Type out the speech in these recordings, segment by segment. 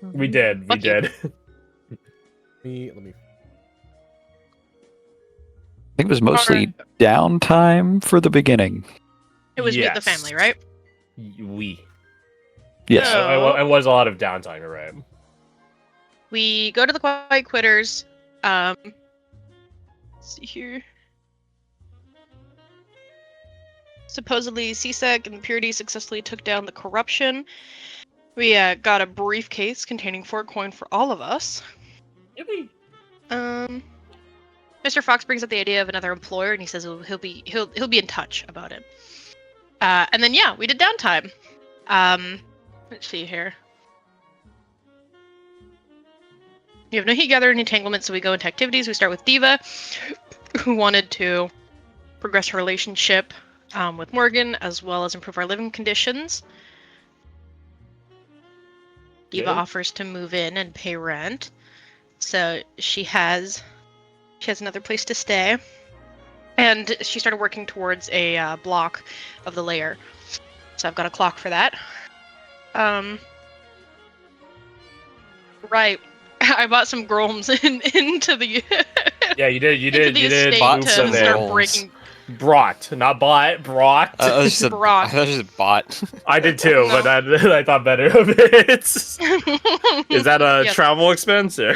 We did. Fuck you. Let me. I think it was mostly downtime for the beginning. It was Meet the Family, right? We. Yes. So- It was a lot of downtime, you're right. We go to the Quiet Quitters. Let's see here. Supposedly, CSEC and Purity successfully took down the corruption. We got a briefcase containing 4 coin for all of us. Yippee. Mr. Fox brings up the idea of another employer, and he says he'll be in touch about it. And then we did downtime. Let's see here. We have no heat gathering entanglement, so we go into activities. We start with Diva, who wanted to progress her relationship with Morgan, as well as improve our living conditions. Diva offers to move in and pay rent, so she has another place to stay, and she started working towards a block of the layer. So I've got a clock for that. Right. I bought some Groms into the Yeah, you did. You did. the You did. estate to Some there. start breaking. Brought, not bought. Brought. I was just Brought. bought. I did too, No. but I thought better of it. Is that a Yes. travel expense? Or?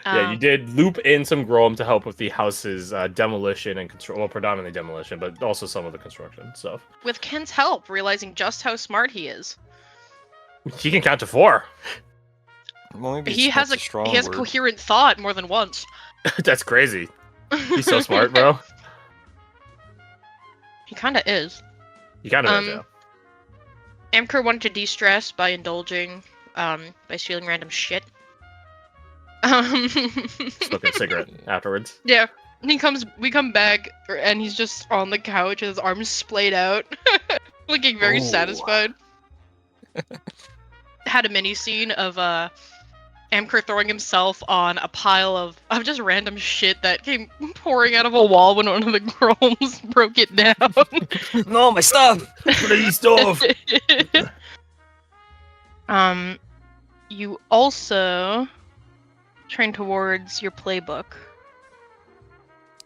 Yeah, you did loop in some Grom to help with the house's demolition and construction. Well, predominantly demolition, but also some of the construction stuff. With Ken's help, realizing just how smart he is. He can count to 4. Well, maybe He has a strong word. coherent thought more than once. That's crazy. He's so smart, bro. He kind of is. He kind of is, yeah. Amker wanted to de-stress by indulging, by stealing random shit. Smoking a cigarette afterwards. Yeah. We come back, and he's just on the couch with his arms splayed out, looking very satisfied. Had a mini scene of Amker throwing himself on a pile of just random shit that came pouring out of a wall when one of the Groms broke it down. No, my stuff. Please stop. You also train towards your playbook.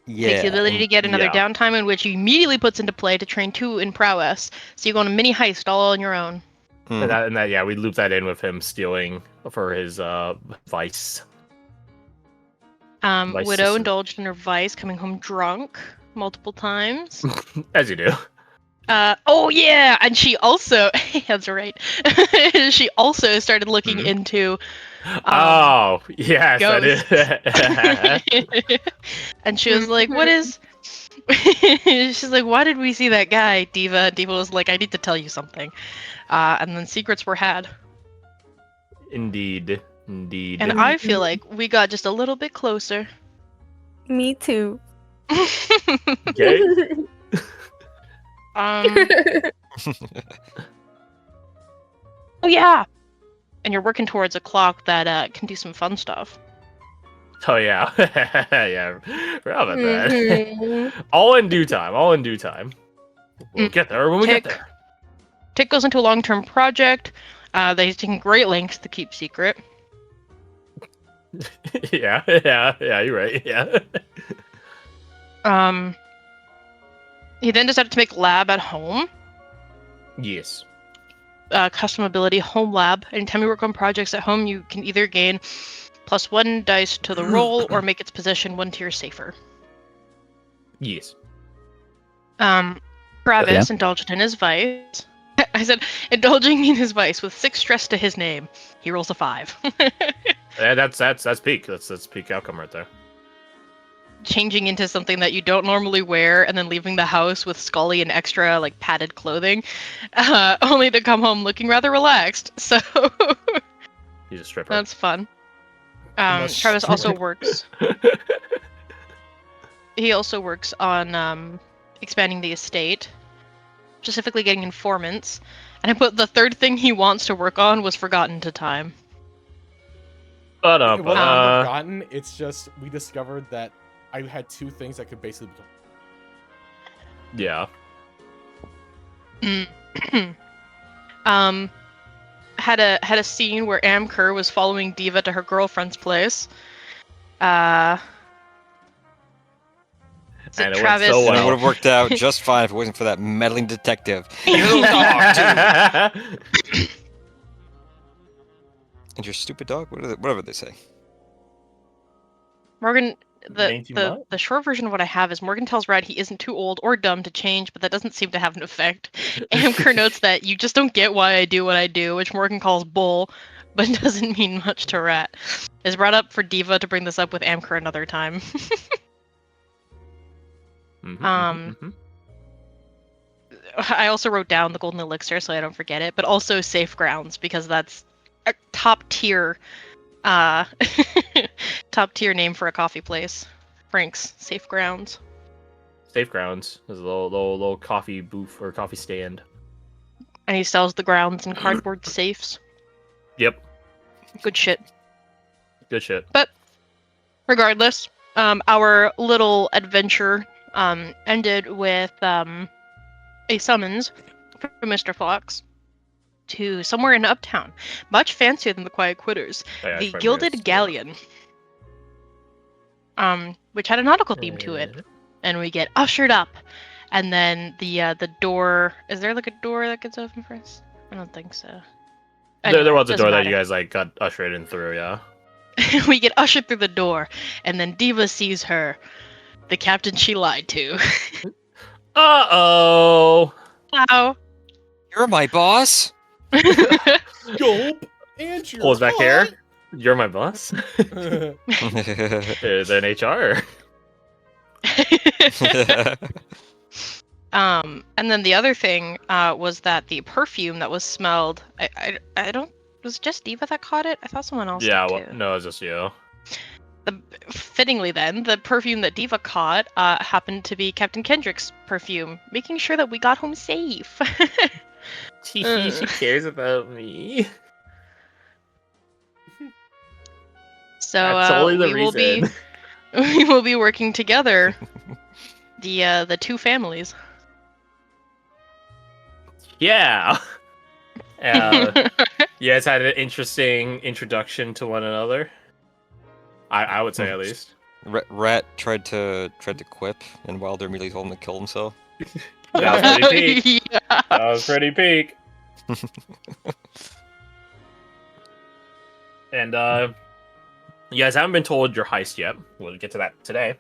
Yeah. Takes the ability to get another yeah. downtime in which he immediately puts into play to train 2 in prowess. So you go on a mini heist all on your own. And that, yeah, we loop that in with him stealing for his vice. Vice Widow system. indulged in her vice, coming home drunk multiple times. As you do. Oh yeah, and she also that's right. She also started looking into Oh, yes, I did. and she was like, "What is?" She's like, "Why did we see that guy, Diva?" Diva was like, "I need to tell you something," and then secrets were had. Indeed. And I feel like we got just a little bit closer. Me too. Okay. Oh yeah, and you're working towards a clock that can do some fun stuff. Oh yeah. Yeah. Forgot about that. Mhm. All in due time. We'll get there when we get Tick. there. Tick goes into a long-term project that he's taking great lengths to keep secret. Yeah, you're right. Yeah. He then decided to make lab at home. Yes. Custom ability home lab. Anytime you work on projects at home, you can either gain +1 dice to the roll or make its position 1 tier safer. Yes. Travis indulged in his vice. I said indulging in his vice with 6 stress to his name. He rolls a 5. Yeah, that's peak. That's peak outcome right there. Changing into something that you don't normally wear and then leaving the house with Scully and extra like padded clothing, only to come home looking rather relaxed. So He's a stripper. that's fun. Unless- Travis also works. He also works on expanding the estate, specifically getting informants. And I put the third thing he wants to work on was forgotten to time. But It wasn't forgotten. It's just we discovered that I had 2 things that could basically become. yeah. Had a scene where Amker was following Diva to her girlfriend's place. So And it went Travis, so And it well. would have worked out just fine if it wasn't for that meddling detective. You little dog, too. And your stupid dog? Whatever they say. Morgan, Dainty mutt? the short version of what I have is Morgan tells Red he isn't too old or dumb to change, but that doesn't seem to have an effect. Amker notes that you just don't get why I do what I do, which Morgan calls bull, but doesn't mean much to Rat. It's brought up for Diva to bring this up with Amker another time. I also wrote down the golden elixir so I don't forget it, but also safe grounds because that's a top tier name for a coffee place. Frank's Safe Grounds. Safe Grounds. There's a little coffee booth or coffee stand. And he sells the grounds in cardboard safes. Yep. Good shit. Good shit. But regardless, our little adventure ended with a summons from Mr. Fox to somewhere in Uptown, much fancier than the Quiet Quitters, the Gilded Galleon, which had a nautical theme to it, and we get ushered up, and then the door. Is there like a door that gets open for us? I don't think so. Anyway, there was a door that matter. you guys like got ushered in through, yeah. We get ushered through the door, and then Diva sees her, the captain she lied to. Uh-oh! Wow. You're my boss. Gulp. And you're Pulls back hot. hair. You're my boss. Is there an HR? And then the other thing was that the perfume that was smelled. I don't. Was it just Diva that caught it? I thought someone else. Yeah, did well, too. no, it's just you. Fittingly, then the perfume that Diva caught happened to be Captain Kendrick's perfume, making sure that we got home safe. She cares about me. So That's only the we will be reason. we will be working together. The two families. Yeah. You guys had an interesting introduction to one another. I would say at least. Rat tried to quip, and Wilder immediately told him to kill himself. That was pretty peak. Yeah. That was pretty peak. And you guys haven't been told your heist yet. We'll get to that today.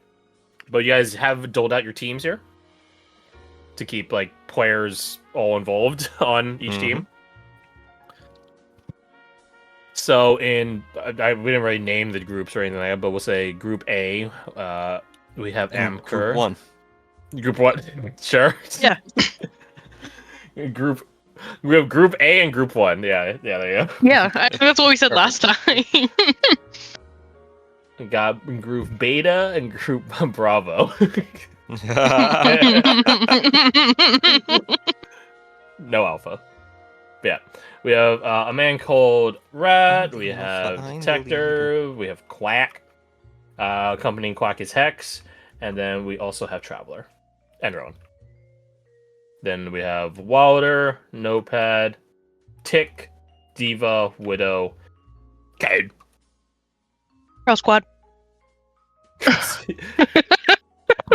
But you guys have doled out your teams here to keep like players all involved on each team. So we didn't really name the groups or anything like that, but we'll say Group A. We have Amker. Group 1. Group 1, sure. Yeah. We have Group A and Group 1. Yeah, there you go. Yeah, I think that's what we said last time. We got Group Beta and Group Bravo. No Alpha. Yeah. We have a man called Rat, we have Detector, we have Quack. Accompanying Quack is Hex, and then we also have Traveler. And Rowan. Then we have Wilder, Notepad, Tick, Diva, Widow, Cade. Girl Squad.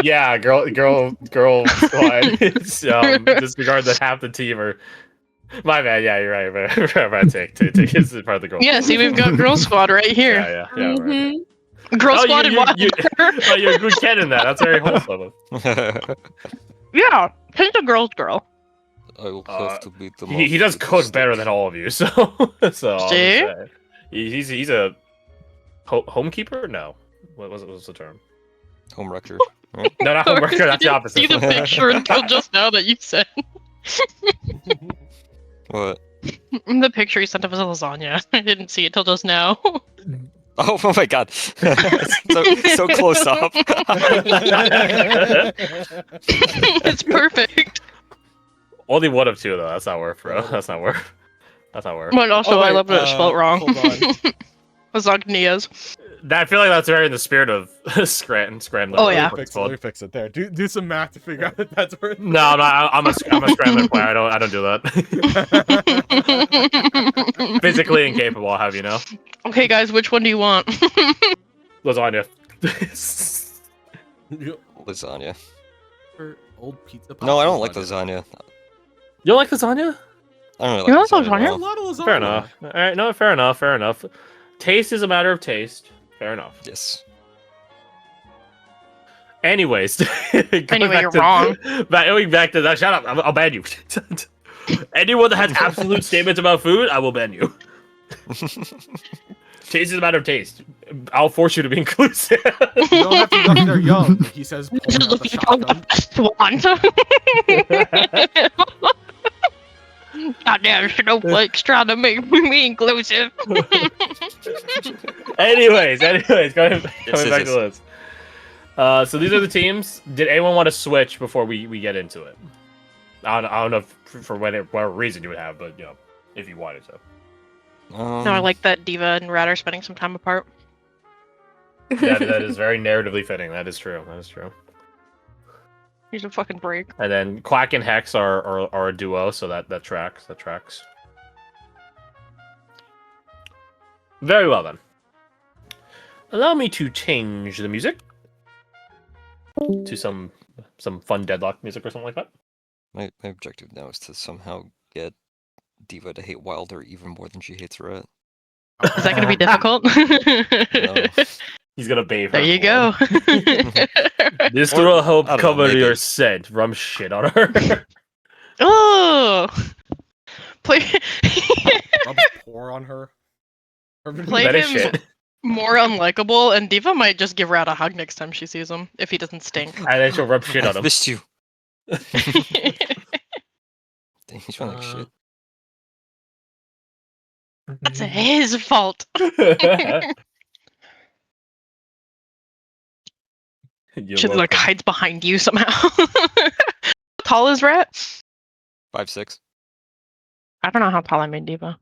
Yeah, girl squad. Disregard that half the team are. My bad. Yeah, you're right. Right. Tick is part of the girl. Yeah, see, we've got Girl Squad right here. Yeah. Right. Girl Squad and Wilder. You're a good kid in that. That's very wholesome. Yeah, he's a girl's girl. I will have to beat them. He does cook better than all of you, so See? he's a homekeeper. No, what was the term? Home wrecker. No, not homewrecker. That's the opposite. See the picture until just now that you said. What? The picture you sent of was a lasagna. I didn't see it till just now. Oh my god. so close up. It's perfect. Only one of two though. That's not worth, bro. That's not worth. But also, Oh, I wait, love that it's spelled wrong. Hold on. Lasagnas. I feel like that's very in the spirit of scrambling. Oh, yeah. Let me fix it. There. Do some math to figure out if that's where it No, I'm a scrambler player. I don't do that. Physically incapable, I'll have you know. Okay, guys, which one do you want? Lasagna. Lasagna. Old pizza. No, I don't like lasagna. You don't like lasagna? I don't really You like don't like lasagna. lasagna? A at all. lot of lasagna. Fair enough. All right, no, fair enough. Taste is a matter of taste. Fair enough. Yes. Anyways, Anyway, you're wrong. Going back to that, shut up. I'll ban you. Anyone that has absolute statements about food, I will ban you. Taste is a matter of taste. I'll force you to be inclusive. You don't have to look they're young. He says, pulling out the shotgun. Goddamn snowflakes trying to make me inclusive. anyways, going back yes. to this. So these are the teams. Did anyone want to switch before we get into it? I don't know if, for whatever reason you would have, but you know, if you wanted to. No, I like that Diva and Rat are spending some time apart. That is very narratively fitting. That is true. Here's a fucking break. And then Quack and Hex are a duo, so that tracks. Very well then. Allow me to change the music to some fun Deadlock music or something like that. My objective now is to somehow get Diva to hate Wilder even more than she hates Rat. Is that gonna be difficult? No. He's gonna bathe her. There you go. This will help I don't know, cover maybe. your scent. Rum shit on her. Oh, play Rub pour on her. Play That is him shit. more unlikable, and Diva might just give Rat a hug next time she sees him if he doesn't stink. And then she'll rub shit on I've him. missed you. Dang, he's running like shit. That's his fault. She like hides behind you somehow. How tall is Rat? 5'6". I don't know how tall I made Diva.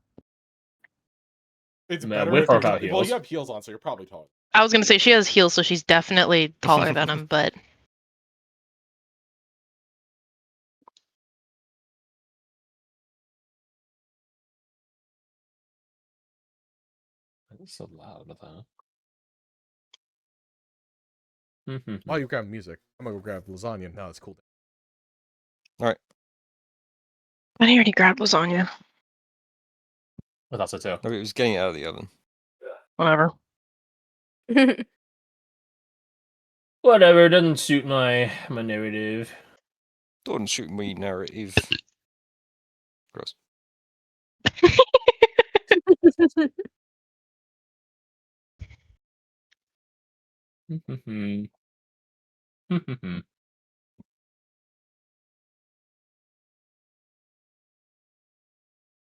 It's Man, better with if or you without well, heels? you have heels on, so you're probably tall. I was gonna say she has heels, so she's definitely taller than him, but It's so loud with that. While you grab music, I'm gonna go grab lasagna. Now it's cool. I already grabbed lasagna. I thought so too. No, it was getting it out of the oven. Whatever. Whatever, doesn't suit my narrative. Don't shoot me, narrative. Gross.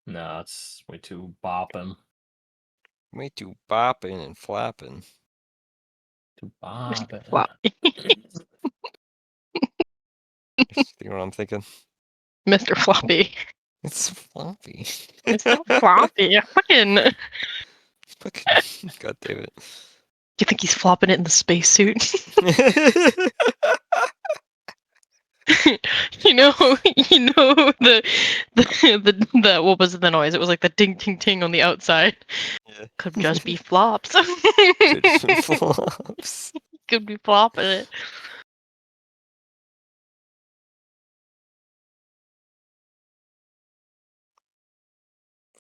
No, it's way too bopping. Way too bopping and flapping. Too bopping. Flop. You know what I'm thinking? Mr. Floppy. It's floppy. It's so floppy. Fucking. Fucking God damn it. You think he's flopping it in the spacesuit? you know the what was the noise? It was like the ding ting ting on the outside. Yeah. Could just be flops. Flops. Could be flopping it.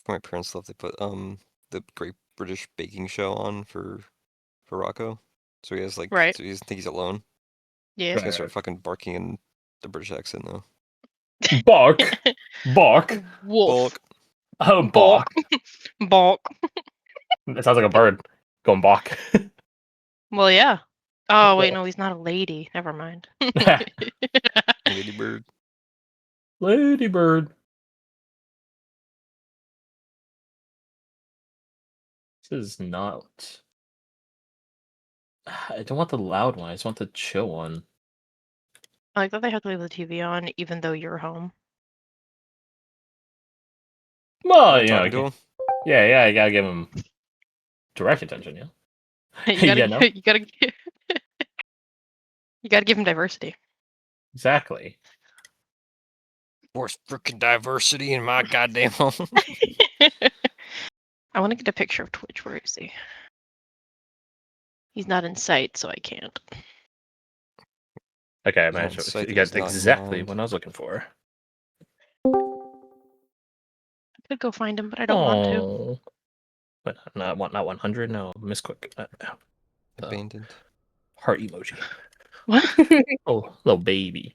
For my parents left, they put the Great British Baking Show on for Rocco. So he has like Right. so he doesn't think he's alone. Yeah. He's gonna start fucking barking in the British accent now. Bark. Bark. Wolf. Oh, bark. Balk. That sounds like a bird going bark. Well, yeah. Oh wait, no, he's not a lady. Never mind. Ladybird. Ladybird. This is not. I don't want the loud one. I just want the chill one. I like that they have to leave the TV on even though you're home. Well, you know, Talking to him? yeah, I gotta give him direct attention, yeah. You gotta you gotta give him diversity. Exactly. More freaking diversity in my goddamn home. I want to get a picture of Twitch. Where is he? He's not in sight, so I can't. Okay, I Not managed in to sight, get he's not in exactly mind. what I was looking for. I could go find him, but I don't want to. Oh. But not 100. No, misclick. Abandoned. Heart emoji. What? Oh, little baby.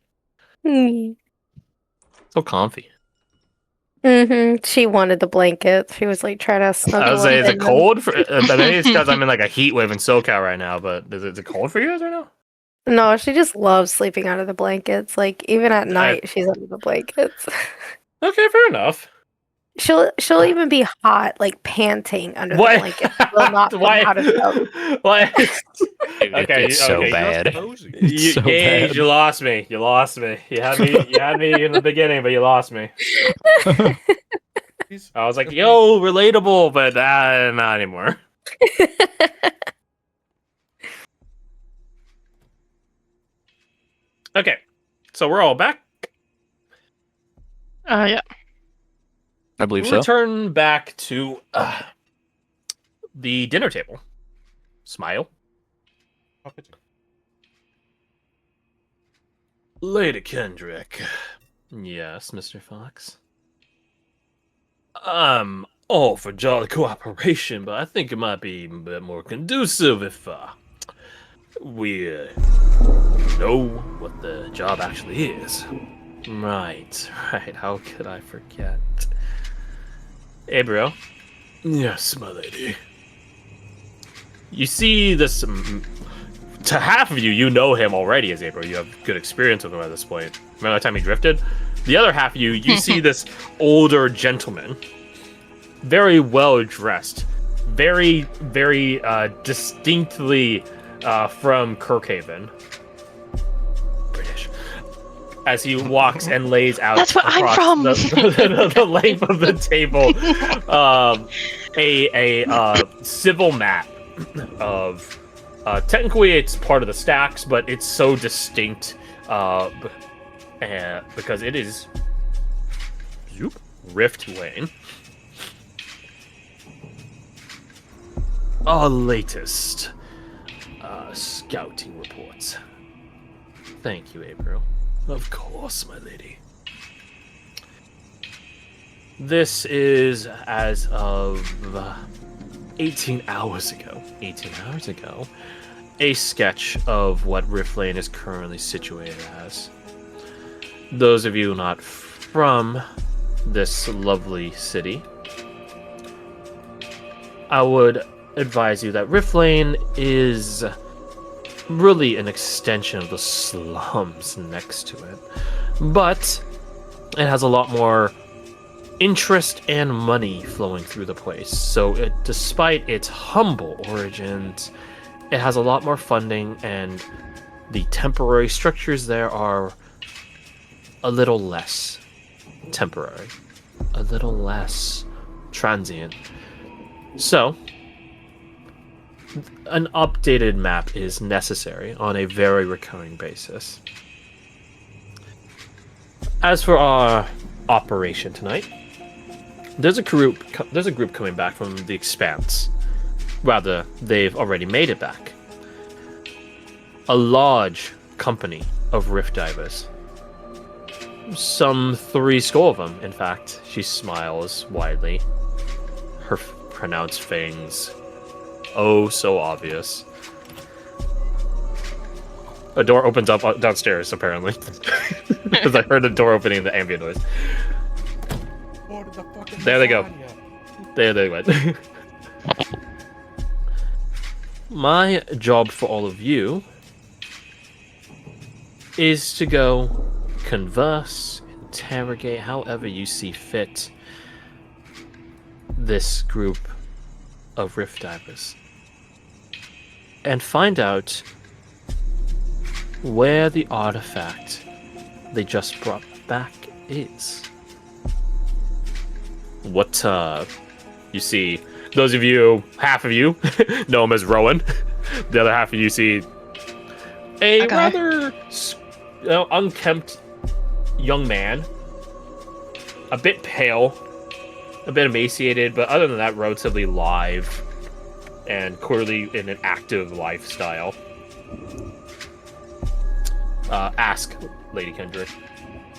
Mm-hmm. So comfy. She wanted the blanket. She was like trying to I snuggle would say, is up it in them. cold? Maybe it's because I'm in like a heat wave in SoCal right now. But is it cold for you guys right now? No, she just loves sleeping under the blankets. Like even at night, she's under the blankets. Okay, fair enough. She'll even be hot, like panting under the What? blanket. Will not come Why? out of tub. What? Dude, Okay, it's so okay. bad. Cozy. You, So Gage, bad. you lost me. You lost me. You had me in the beginning, but you lost me. I was like, yo, relatable, but not anymore. Okay, so we're all back. Yeah. I believe We'll so. return back to the dinner table. Smile. Lady Kendrick. Yes, Mr. Fox. I'm all for jolly cooperation, but I think it might be a bit more conducive if we know what the job actually is. Right. How could I forget? Hey, bro. Yes, my lady. You see this... to half of you, you know him already as April. You have good experience with him at this point. Remember the time he drifted? The other half of you, you see this older gentleman. Very well dressed. Very, very distinctly from Kirkhaven. British. As he walks and lays out That's where I'm across from. the length of the table a civil map of technically it's part of the stacks, but it's so distinct because it is Rift Lane. Our latest scouting reports. Thank you, April. Of course, my lady. This is as of 18 hours ago. 18 hours ago. A sketch of what Rift Lane is currently situated as. Those of you not from this lovely city, I would advise you that Rift Lane is really an extension of the slums next to it. But it has a lot more interest and money flowing through the place. So despite its humble origins, it has a lot more funding, and the temporary structures there are a little less temporary, a little less transient. So an updated map is necessary on a very recurring basis. As for our operation tonight, there's a group coming back from the Expanse. Rather, they've already made it back. A large company of rift divers. Some 70 of them, in fact. She smiles widely. Her pronounced fangs. Oh, so obvious. A door opens up downstairs, apparently. Because I heard a door opening in the ambient noise. There they go. There they went. My job for all of you is to go converse, interrogate, however you see fit, this group of rift divers. And find out where the artifact they just brought back is. What, you see, those of you, half of you, know him as Rowan. The other half of you see a Okay. rather unkempt young man, a bit pale, a bit emaciated, but other than that, relatively live and clearly in an active lifestyle. Ask Lady Kendrick,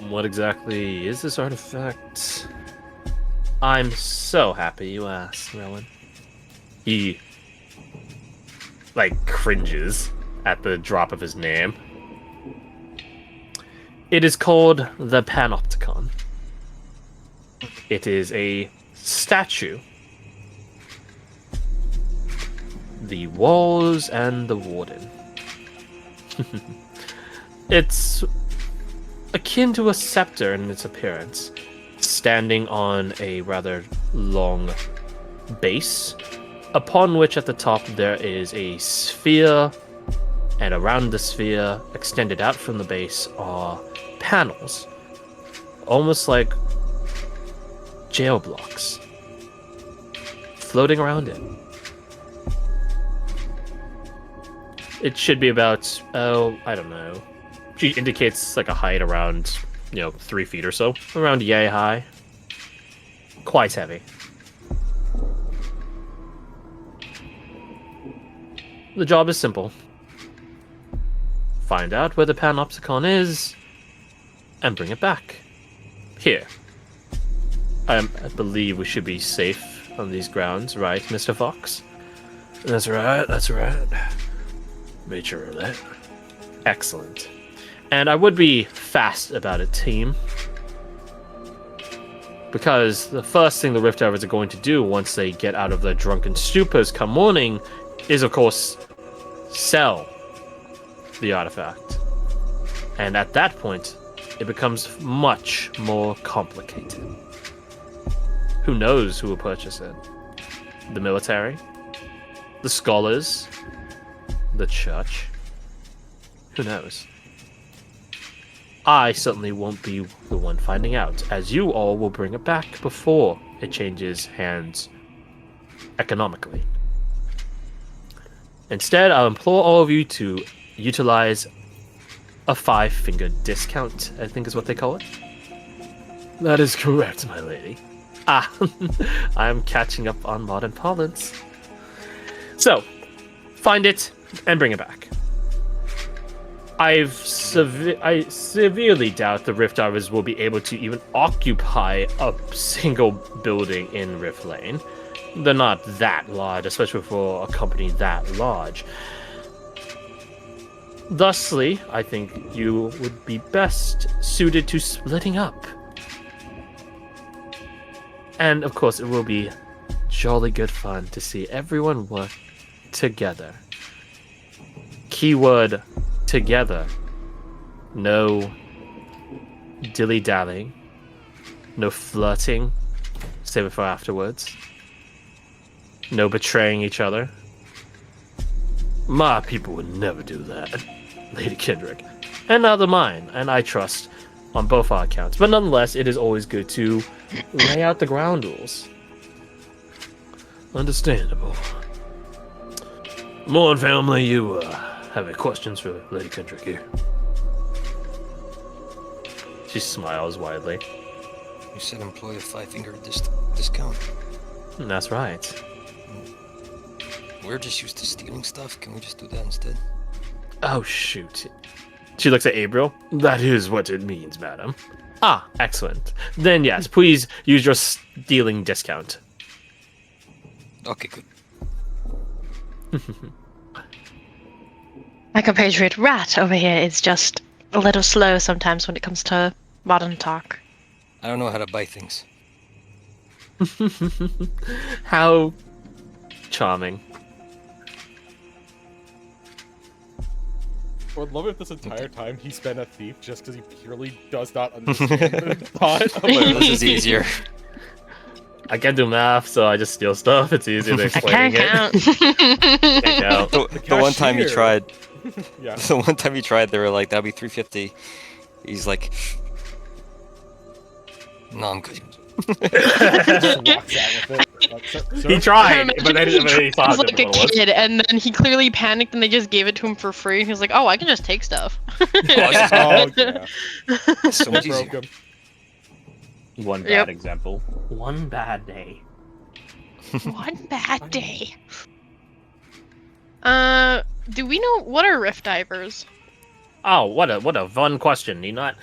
what exactly is this artifact? I'm so happy you asked, Rowan. He, cringes at the drop of his name. It is called the Panopticon. It is a statue. The Walls and the Warden. It's akin to a scepter in its appearance, standing on a rather long base, upon which at the top there is a sphere, and around the sphere, extended out from the base, are panels, almost like jail blocks, floating around it. It should be about, I don't know. She indicates like a height around, 3 feet or so. Around yay high. Quite heavy. The job is simple. Find out where the Panopticon is, and bring it back. Here. I believe we should be safe on these grounds, right, Mr. Fox? That's right, that's right. Made sure of that. Excellent. And I would be fast about it, team. Because the first thing the Rift Drivers are going to do once they get out of their drunken stupors come morning is, of course, sell the artifact. And at that point, it becomes much more complicated. Who knows who will purchase it? The military? The scholars? The church? Who knows? I certainly won't be the one finding out, as you all will bring it back before it changes hands economically. Instead, I'll implore all of you to utilize a 5-finger discount, I think is what they call it. That is correct, my lady. I am catching up on modern parlance. So, find it and bring it back. I severely doubt the Rift Drivers will be able to even occupy a single building in Rift Lane. They're not that large, especially for a company that large. Thusly, I think you would be best suited to splitting up. And of course, it will be jolly good fun to see everyone work together. Keyword: together. No dilly-dallying. No flirting. Save it for afterwards. No betraying each other. My people would never do that, Lady Kendrick. And neither mine, and I trust on both our accounts. But nonetheless, it is always good to lay out the ground rules. Understandable. Morn family, you have any questions for Lady Kendrick here? She smiles widely. You said employ a 5-finger discount. That's right. We're just used to stealing stuff. Can we just do that instead? Oh, shoot. She looks at Abriel. That is what it means, madam. Ah, excellent. Then yes, please use your stealing discount. Okay, good. My compatriot Rat over here is just a little slow sometimes when it comes to modern talk. I don't know how to buy things. How charming. I would love if this entire time he spent a thief just because he purely does not understand the thought. Well, this is easier. I can't do math, so I just steal stuff. It's easier than I explaining can't it. count. Can't count. The one time he cashier. tried, Yeah. the one time he tried, they were like, "That'll be 350." He's like, "No, I'm good." Just walks out with it. He tried, Imagine but then he he saw was how like a difficult it was. kid, and then he clearly panicked, and they just gave it to him for free. And he was like, "Oh, I can just take stuff." Oh, yeah. It's so much They broke easier. him. One bad Yep. example. One bad day. One bad day. Do we know what are rift divers? Oh, what a fun question, Nenot.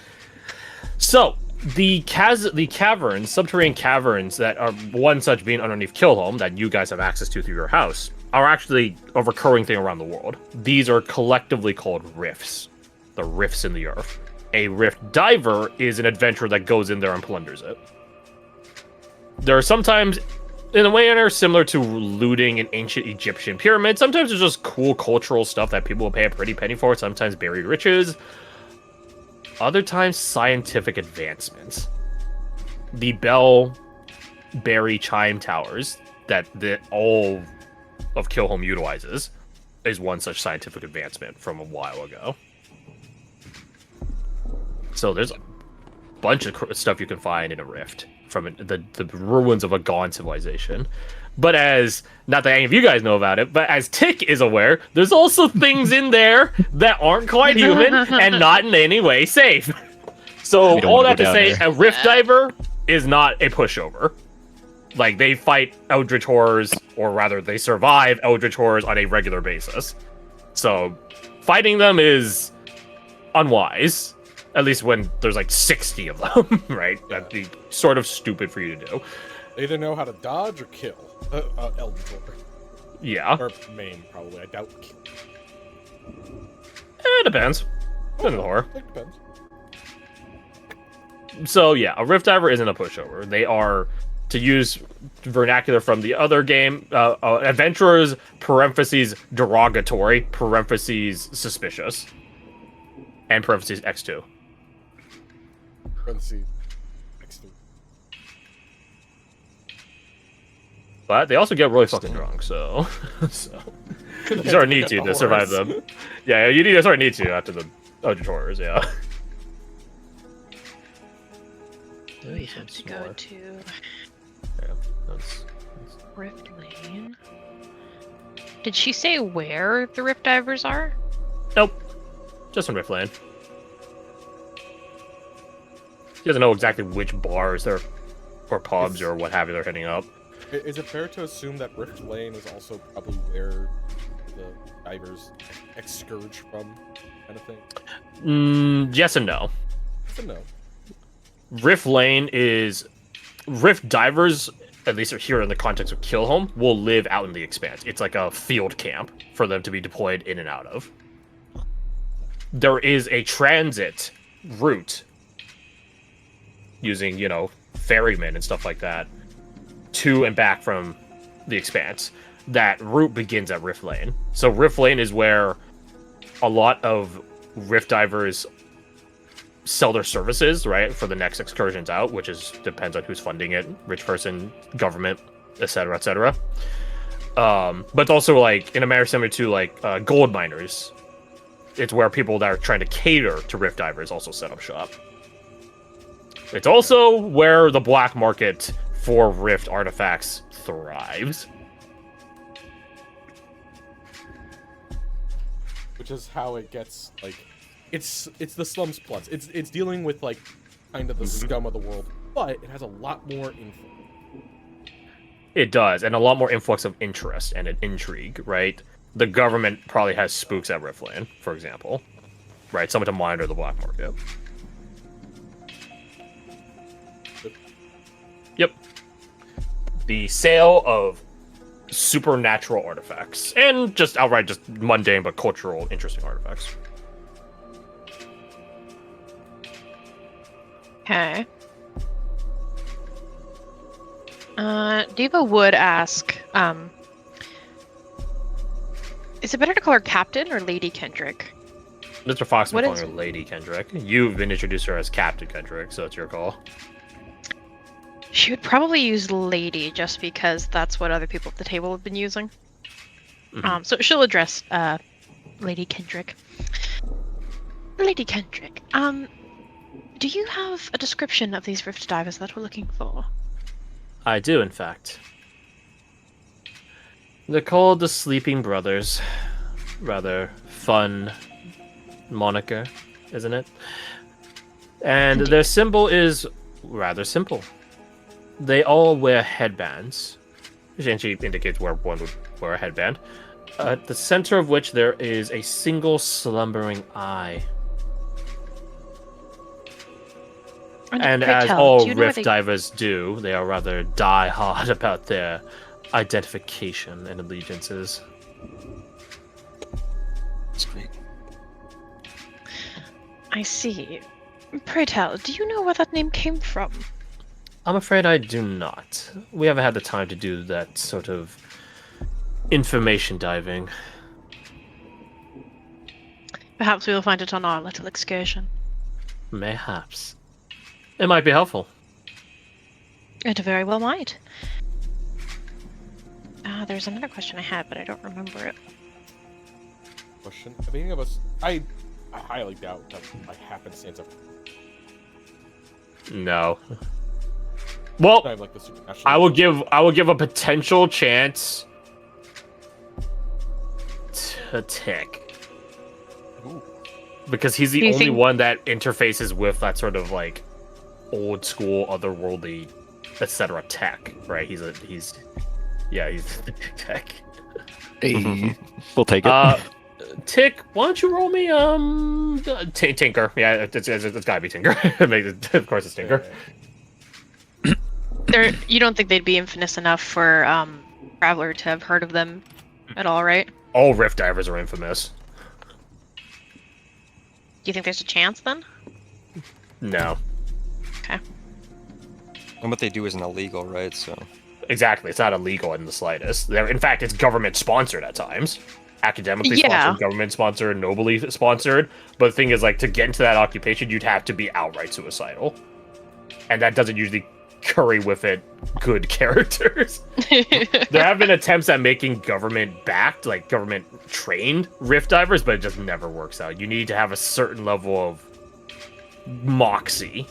So the caverns, subterranean caverns that are one such being underneath Killhome that you guys have access to through your house, are actually a recurring thing around the world. These are collectively called rifts. The rifts in the earth. A rift diver is an adventurer that goes in there and plunders it. There are sometimes, in a manner similar to looting an ancient Egyptian pyramid, sometimes it's just cool cultural stuff that people will pay a pretty penny for, sometimes buried riches. Other times, scientific advancements. The bell, berry, chime towers that all of Killhome utilizes is one such scientific advancement from a while ago. So there's a bunch of stuff you can find in a rift from the ruins of a gone civilization. But as, not that any of you guys know about it, but as Tick is aware, there's also things in there that aren't quite human and not in any way safe. So We don't all wanna that go to down say, there. a rift diver is not a pushover. Like, they fight eldritch horrors, or rather, they survive eldritch horrors on a regular basis. So fighting them is unwise. At least when there's like 60 of them, right? That'd be sort of stupid for you to do. They either know how to dodge or kill. Eldritch Horror. Yeah, Or maim, probably. I doubt kill. it depends. Depends on the horror. It depends. So yeah, a rift diver isn't a pushover. They are, to use vernacular from the other game, adventurers, parentheses, derogatory, parentheses, suspicious, and parentheses, X2. Parentheses. Next to But they also get really fucking drunk, so you sort of need to survive them. Yeah, you sort of need to after the Eldritch Horrors, yeah. Do we have to go to Yeah, that's- Rift Lane? Did she say where the rift divers are? Nope. Just in Riftland. She doesn't know exactly which bars they're, or pubs or what have you they're hitting up. Is it fair to assume that Rift Lane is also probably where the divers excurge from, kind of thing? Yes and no. So no. Rift Lane is... Rift divers, at least here in the context of Killhome, will live out in the expanse. It's like a field camp for them to be deployed in and out of. There is a transit route using, ferrymen and stuff like that to and back from the expanse. That route begins at Rift Lane. So Rift Lane is where a lot of Rift divers sell their services, right, for the next excursions out, which depends on who's funding it, rich person, government, etc., etc. But it's also like in a manner similar to like gold miners. It's where people that are trying to cater to rift divers also set up shop. It's also where the black market for rift artifacts thrives. Which is how it gets, like, it's the slums plus. It's dealing with, like, kind of the scum of the world, but it has a lot more info. It does, and a lot more influx of interest and an intrigue, right? The government probably has spooks at Riftland, for example. Right, someone to monitor the black market. Yep. The sale of supernatural artifacts, and just outright just mundane but cultural interesting artifacts. Okay. Diva would ask, is it better to call her Captain or Lady Kendrick? Mr. Fox What been is- calling her Lady Kendrick. You've been introduced to her as Captain Kendrick, so it's your call. She would probably use Lady just because that's what other people at the table have been using. Mhm. So she'll address Lady Kendrick. Lady Kendrick, do you have a description of these rift divers that we're looking for? I do, in fact. They're called the Sleeping Brothers. Rather fun moniker, isn't it? And their symbol is rather simple. They all wear headbands, which actually indicates where one would wear a headband, at the center of which there is a single slumbering eye. And as all rift divers do, they are rather die-hard about their identification and allegiances. That's great. I see. Pray tell, do you know where that name came from? I'm afraid I do not. We haven't had the time to do that sort of information diving. Perhaps we will find it on our little excursion. Mayhaps. It might be helpful. It very well might. There's another question I had, but I don't remember it. Question. I mean, I highly doubt that by happenstance of. No. Well, I have, like, the supernatural. I will give a potential chance to Tick. Ooh. Because he's the only one that interfaces with that sort of like old school, otherworldly, etc. tech, right? He's tech. Hey, we'll take it. Tick, why don't you roll me Tinker? Yeah, it's gotta be Tinker. Of course, it's Tinker. You don't think they'd be infamous enough for Traveler to have heard of them at all, right? All rift divers are infamous. Do you think there's a chance then? No. Okay. And what they do isn't illegal, right? So. Exactly, it's not illegal in the slightest. In fact, it's government sponsored at times. Academically sponsored, government sponsored, nobly sponsored. But the thing is, like, to get into that occupation, you'd have to be outright suicidal. And that doesn't usually curry with it good characters. There have been attempts at making government-backed, like government-trained rift divers, but it just never works out. You need to have a certain level of moxie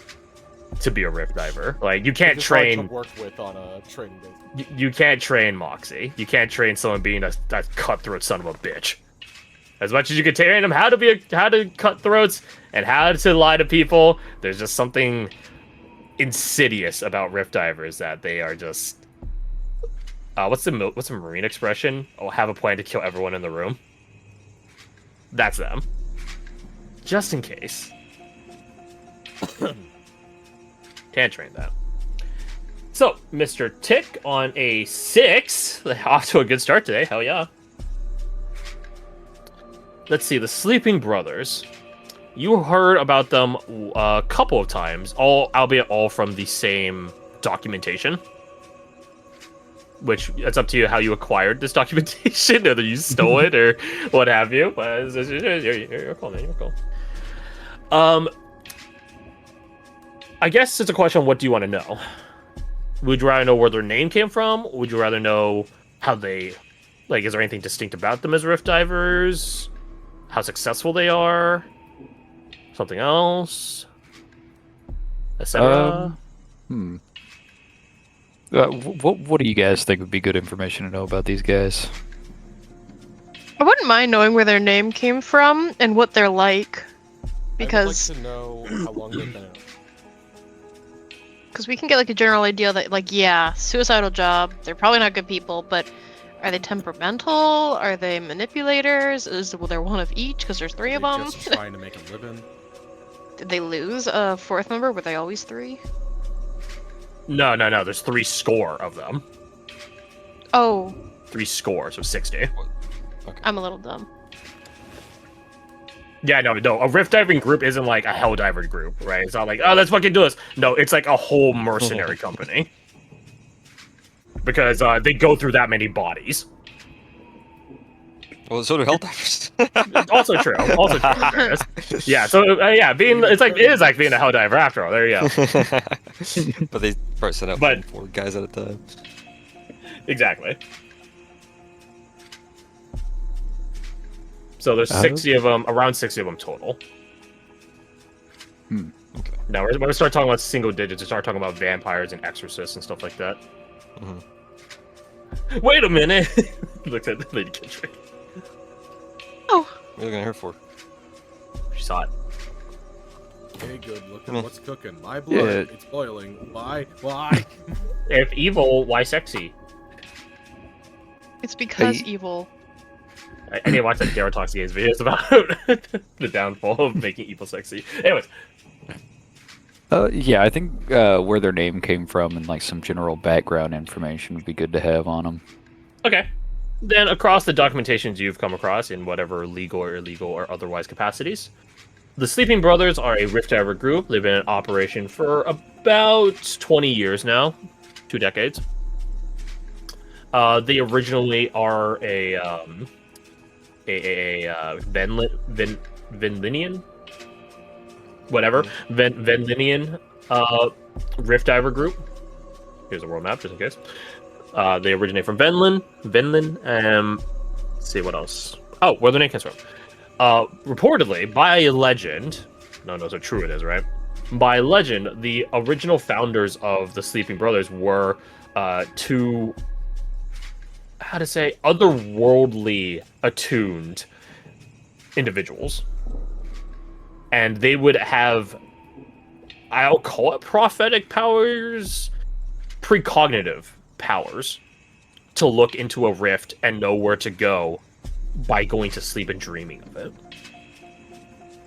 to be a rift diver. Like, you can't train. Hard to work with on a training base. You can't train moxie. You can't train someone being a cutthroat son of a bitch. As much as you can train them how to cut throats and how to lie to people, there's just something insidious about rift divers that they are just. What's the marine expression? Oh, have a plan to kill everyone in the room. That's them. Just in case. Can't train that. So, Mr. Tick on a 6. Off to a good start today. Hell yeah. Let's see. The Sleeping Brothers. You heard about them a couple of times, albeit all from the same documentation. Which, it's up to you how you acquired this documentation, whether you stole it or what have you. But you're cool, man. You're cool. I guess it's a question of what do you want to know? Would you rather know where their name came from? Would you rather know how they... Like, is there anything distinct about them as rift divers? How successful they are? Something else? Etc.? What do you guys think would be good information to know about these guys? I wouldn't mind knowing where their name came from and what they're like. Because... I'd like to know how long they've been out. Because we can get like a general idea that, like, yeah, suicidal job. They're probably not good people, but are they temperamental? Are they manipulators? Well, they're one of each because there's 3 of them. Just trying to make a living. Did they lose a 4th member? Were they always 3? No. There's 3 score of them. Oh. 3 score, so 60. Okay. I'm a little dumb. Yeah, no. A rift diving group isn't like a hell diver group, right? It's not like, oh, let's fucking do this. No, it's like a whole mercenary company. Because they go through that many bodies. Well, so do hell divers. Also true. Yeah, so yeah, it is like being a hell diver after all. There you go. But they probably send out 4 guys at a time. Exactly. So there's 60 of them, around 60 of them total. Okay. Now, when we start talking about single digits, we start talking about vampires and exorcists and stuff like that. Wait a minute. Looks at Lady Kendrick. Oh, What are you looking at her for? She saw it. Hey, good. Look at Me. what's cooking. My blood. Yeah. It's boiling. Why? Why? If evil, why sexy? it's because Hey. evil. I need to watch that Garrett Talks Games videos about the downfall of making evil sexy. Anyways, Yeah, I think where their name came from and like some general background information would be good to have on them. okay. Then across the documentations you've come across in whatever legal or illegal or otherwise capacities, the Sleeping Brothers are a Rift Diver group. They've been in operation for about 20 years now, 2 decades. They originally are a Venlinian, whatever, Venlinian Rift Diver group. Here's a world map, just in case. They originate from Venlin, let's see what else. Oh, where their name comes from. Reportedly, by legend, no one knows how true it is, right? By legend, the original founders of the Sleeping Brothers were two, how to say, otherworldly attuned individuals. And they would have, I'll call it prophetic powers, precognitive powers, to look into a rift and know where to go by going to sleep and dreaming of it.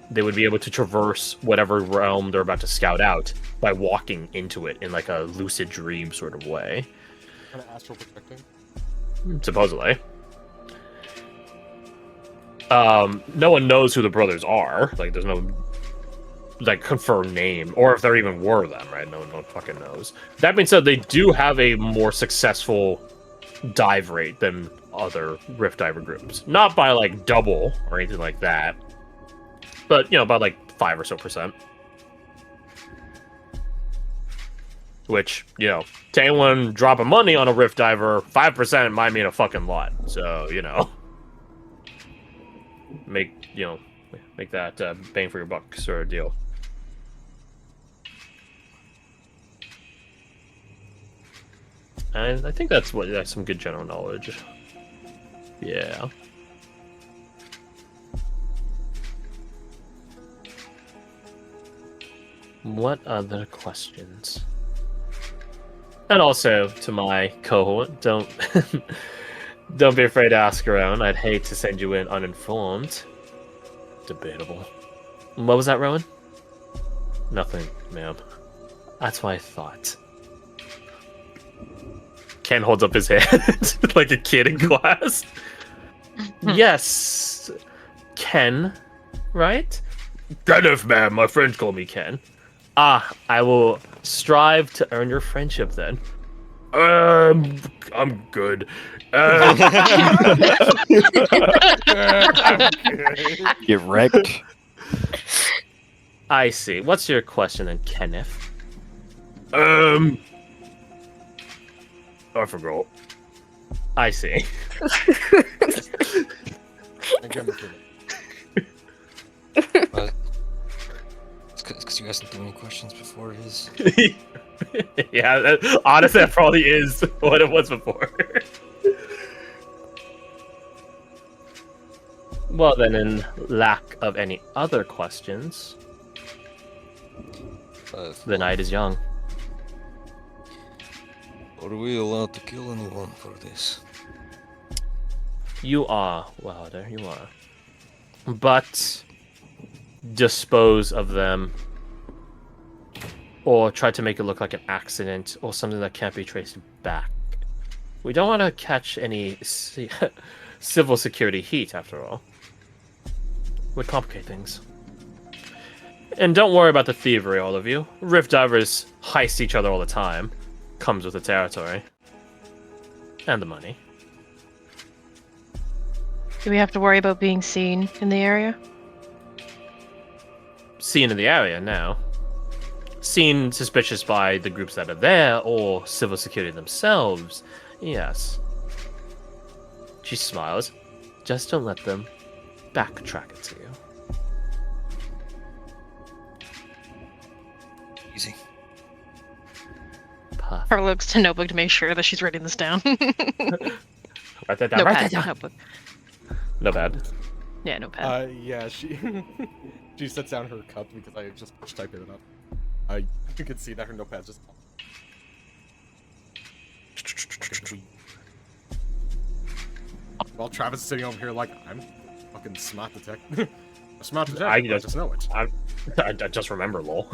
They would be able to traverse whatever realm they're about to scout out by walking into it in like a lucid dream sort of way. Kind of astral projecting. Supposedly. No one knows who the brothers are. Like, there's no like confirmed name, or if there even were them, right? No one fucking knows. That being said, they do have a more successful dive rate than other Rift Diver groups. Not by like double or anything like that, but you know, about like 5% or so. Which, you know, to anyone dropping money on a Rift Diver, 5% might mean a fucking lot. So, you know, make that bang for your buck sort of deal. And I think that's some good general knowledge. Yeah. What other questions? And also to my cohort, don't don't be afraid to ask around. I'd hate to send you in uninformed. Debatable. What was that, Rowan? Nothing, ma'am. That's what I thought. Ken holds up his hand like a kid in class. Yes, Ken, right? Kenneth, ma'am. My friends call me Ken. I will strive to earn your friendship then. I'm good. Get wrecked. I see. What's your question then, Kenneth? I forgot. I see. Again, the thing. But it's because you asked too many questions before it is. Yeah, honestly, that probably is what it was before. Well, then, in lack of any other questions, the night is young. Are we allowed to kill anyone for this? You are, Wilder, you are. But dispose of them, or try to make it look like an accident or something that can't be traced back. We don't want to catch any civil security heat, after all. Would complicate things. And don't worry about the thievery, all of you. Rift divers heist each other all the time. Comes with the territory. And the money. Do we have to worry about being seen in the area? Seen in the area now. Seen suspicious by the groups that are there, or civil security themselves. Yes. She smiles. Just don't let them backtrack it to you. Easy. Perfect. Her looks to notebook to make sure that she's writing this down. Write that down. Write that Notepad, down. notebook. Notepad. Yeah, notepad. Yeah, she she sets down her cup because I just typed it up. You can see that her notepad's just. While Travis is sitting over here like, I'm fucking smart detective. A smart detective, I just know it. I just remember, lol.